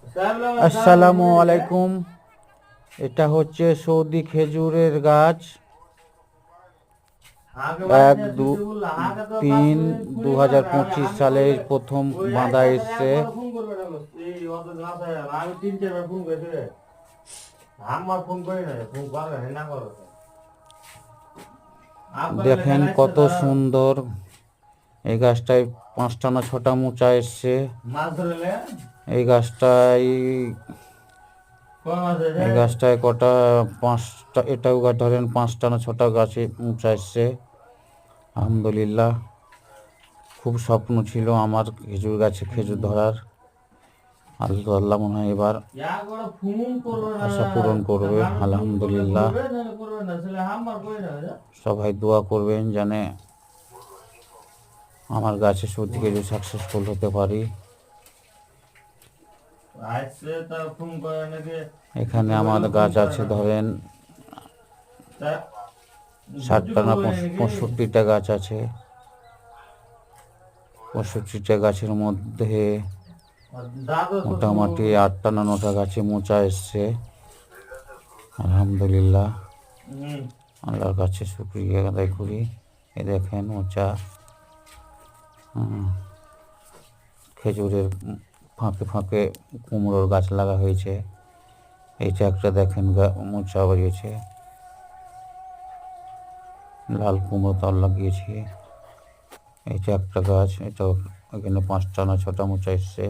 আসসালামু আলাইকুম। এটা হচ্ছে সৌদি খেজুরের গাছ। 1-3-2025 সালে প্রথম বাঁধা এসছে। দেখেন কত সুন্দর। এই গাছটায় 5টা না 6টা মোচা এসছে। এই গাছটায় কটা 5টা, এটাও ধরেন 5টা না 6টা গাছে মোচা এসছে। আলহামদুলিল্লাহ, খুব স্বপ্ন ছিল আমার খেজুর গাছে খেজুর ধরার। আল্লাহ মনে হয় এবার আশা পূরণ করবে। আলহামদুলিল্লাহ, সবাই দোয়া করবেন যেন আমার গাছে সত্যি খেজুর সাকসেসফুল হতে পারি। এখানে আমার গাছ আছে ধরেন 60টা না 65টা গাছ আছে। 65টা গাছের মধ্যে মোটামুটি 8টা না 9টা গাছে মোচা এসছে। আলহামদুলিল্লাহ, আল্লাহর কাছে শুকরিয়া আদায় করি। এ দেখেন মোচা। খেজুরের ফাঁকে ফাঁকে কুমড়োর গাছ লাগা হয়েছে। এইটা একটা দেখেন মোচা বেরিয়েছে। লাল কুমড়ো তার লাগিয়েছি। এইটা একটা গাছ, এটা এখানে 5টা না 6টা মোচা এসছে।